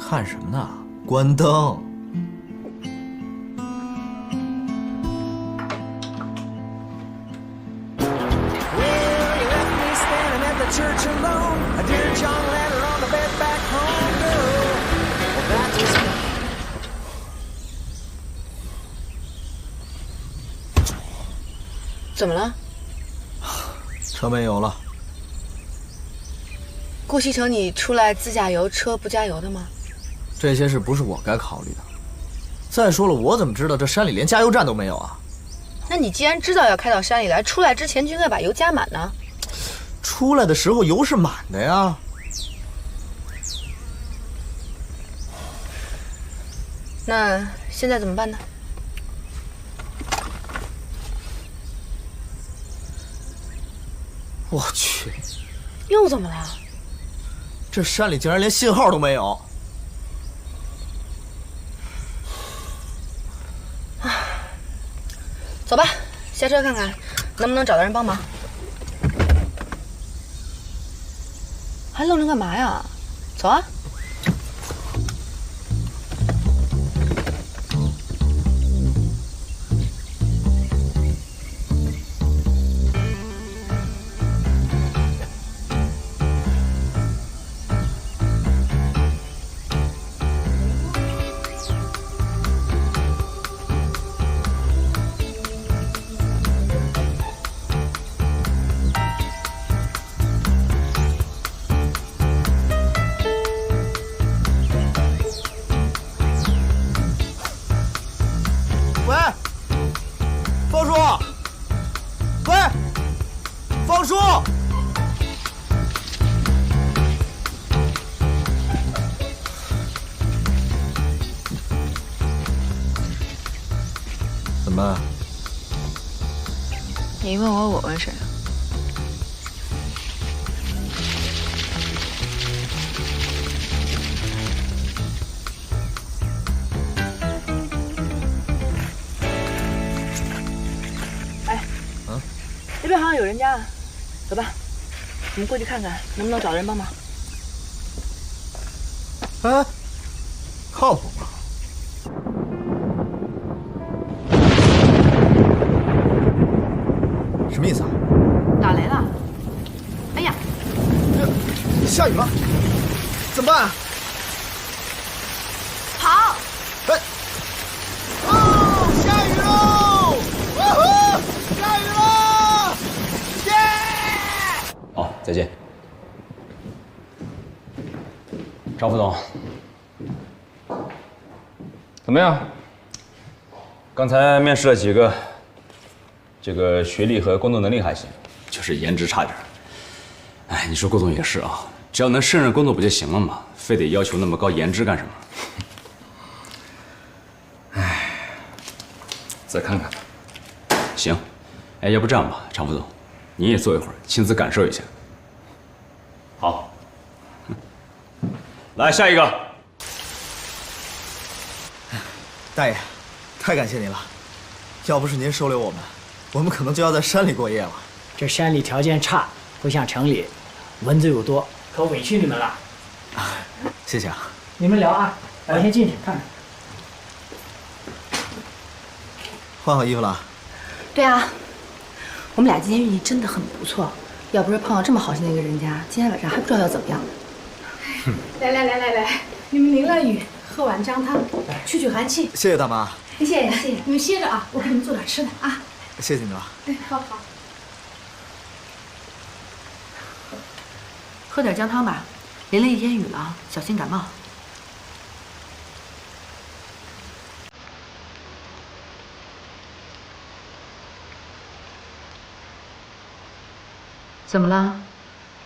看什么呢？关灯。怎么了？车没油了。顾西城，你出来自驾游，车不加油的吗？这些事不是我该考虑的。再说了，我怎么知道这山里连加油站都没有啊？那你既然知道要开到山里来，出来之前就应该把油加满呢。出来的时候油是满的呀。那现在怎么办呢？我去，又怎么了？这山里竟然连信号都没有。走吧，下车看看能不能找到人帮忙。还愣着干嘛呀？走啊！喂，方叔，喂，方叔，怎么办？你问我，我问谁啊？这边好像有人家，走吧，我们过去看看能不能找人帮忙。哎，靠谱吗？什么意思啊？打雷了！哎呀，这下雨了，怎么办啊？跑！哎，哦，下雨喽！哇呼，下雨了！耶！好，再见。张副总，怎么样？刚才面试了几个，这个学历和工作能力还行，就是颜值差点。哎，你说顾总也是啊，只要能胜任工作不就行了吗？非得要求那么高颜值干什么？哎，再看看吧。行，哎，要不这样吧，常副总，你也坐一会儿，亲自感受一下。好，来下一个。大爷，太感谢您了，要不是您收留我们，我们可能就要在山里过夜了。这山里条件差，不像城里，蚊子又多，可委屈你们了。谢谢啊。你们聊啊，我先进去看看。换好衣服了。对啊，我们俩今天运气真的很不错，要不是碰到这么好心的一个人家，今天晚上还不知道要怎么样。来，你们淋了雨，喝碗姜汤，去寒气。谢谢大妈。谢谢，你们歇着啊，我给你们做点吃的啊。谢谢你了。哎，好。喝点姜汤吧，淋了一天雨了，小心感冒。怎么了？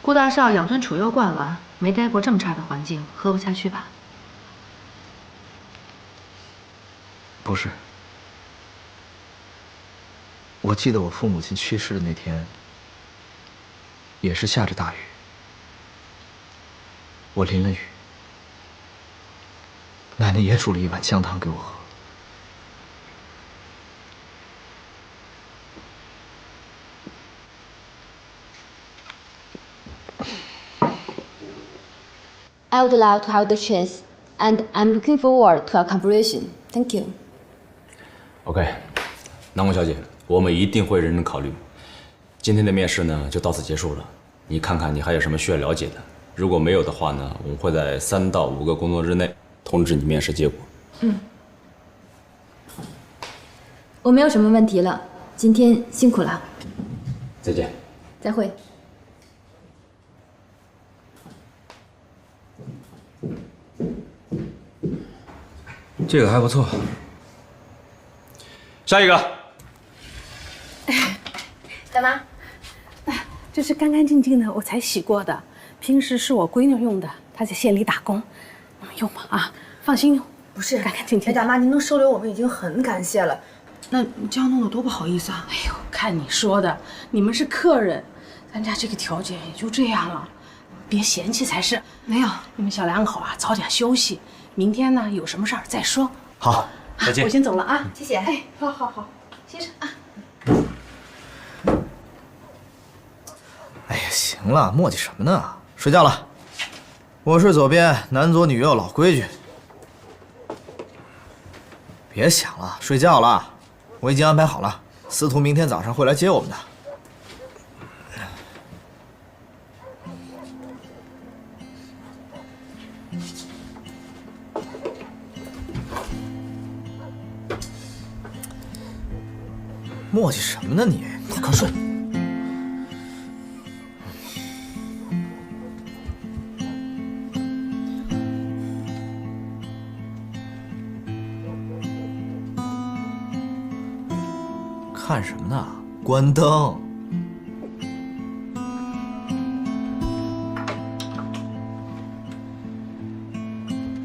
顾大少养尊处优惯了，没待过这么差的环境，喝不下去吧？不是，我记得我父母亲去世的那天，也是下着大雨，我淋了雨，奶奶也煮了一碗姜汤给我喝。I would love to have the chance and I'm looking forward to our cooperation. Thank you. OK， 南宫小姐，我们一定会认真考虑。今天的面试呢，就到此结束了。你看看你还有什么需要了解的？如果没有的话呢，我们会在3到5个工作日内通知你面试结果。我没有什么问题了，今天辛苦了。再见。再会。这个还不错。下一个。大妈，这是干干净净的，我才洗过的。平时是我闺女用的，她在县里打工，你们用吧啊，放心用。不是，干干净净。大妈，您能收留我们已经很感谢了。那你这样弄得多不好意思啊！哎呦，看你说的，你们是客人，咱家这个条件也就这样了，别嫌弃才是。没有，你们小两口啊，早点休息，明天呢有什么事儿再说。好，再见。我先走了啊，谢谢。哎，好好好，歇着啊。哎呀，行了，磨叽什么呢？睡觉了。我睡左边，男左女右，老规矩。别想了，睡觉了。我已经安排好了，司徒明天早上会来接我们的。磨叽什么呢你？快睡。看什么呢？关灯。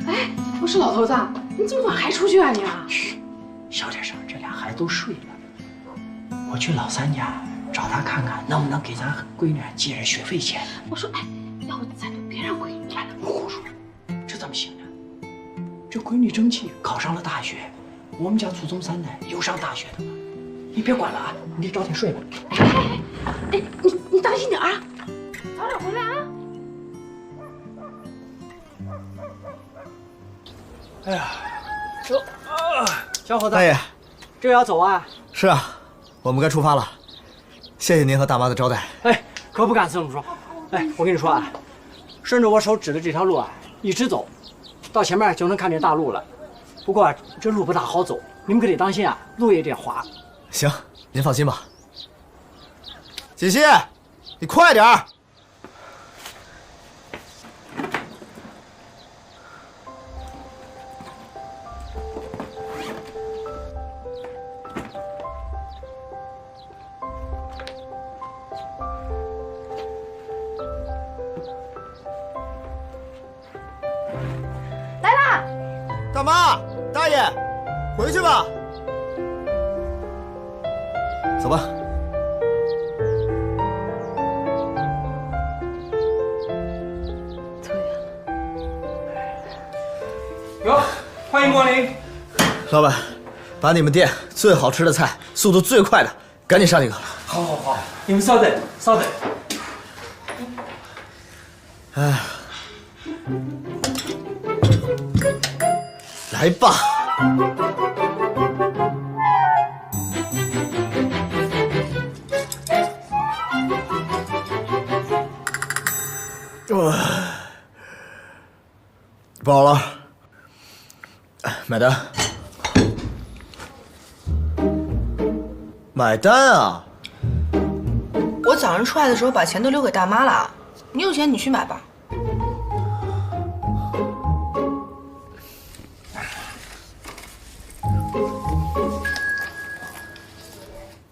哎，我说老头子，你这么晚还出去啊你？嘘，小点声，这俩孩子都睡了。我去老三家找他看看，能不能给咱闺女借点学费钱。我说，哎，要不咱就别让闺女来了。胡说，这怎么行呢？这闺女争气，考上了大学，我们家祖宗3代有上大学的吗？你别管了啊，你早点睡吧。哎，你当心点啊，早点回来啊。哎呀，走啊，小伙子，大爷，这要走啊？是啊，我们该出发了。谢谢您和大妈的招待。哎，可不敢这么说。哎，我跟你说啊，顺着我手指的这条路啊，一直走，到前面就能看见大路了。不过啊，这路不大好走，你们可得当心啊，路也得滑。行，您放心吧。锦溪，你快点儿。来啦！大妈、大爷，回去吧。走吧。哟，欢迎光临。老板，把你们店最好吃的菜，速度最快的，赶紧上几个。好，你们稍等，稍等。哎，来吧。饱了，买单。买单啊！我早上出来的时候把钱都留给大妈了，你有钱你去买吧。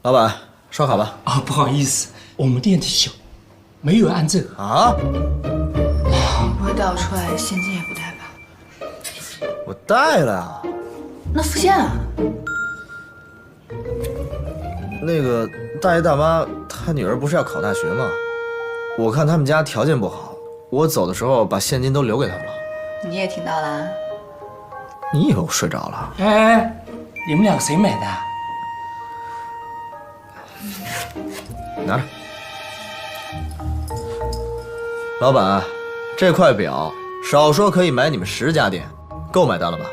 老板，刷卡吧。啊，不好意思，我们店小，没有按这个。啊？你不会带我出来现金也不带吧？我带了呀。那付现啊？那个大爷大妈，他女儿不是要考大学吗？我看他们家条件不好，我走的时候把现金都留给他们了。你也听到了啊？你以为我睡着了？哎，你们两个谁买的？拿着。老板，这块表少说可以买你们10家店。够买单了吧？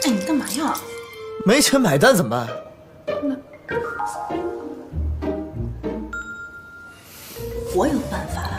哎，你干嘛呀？没钱买单怎么办？我有办法了。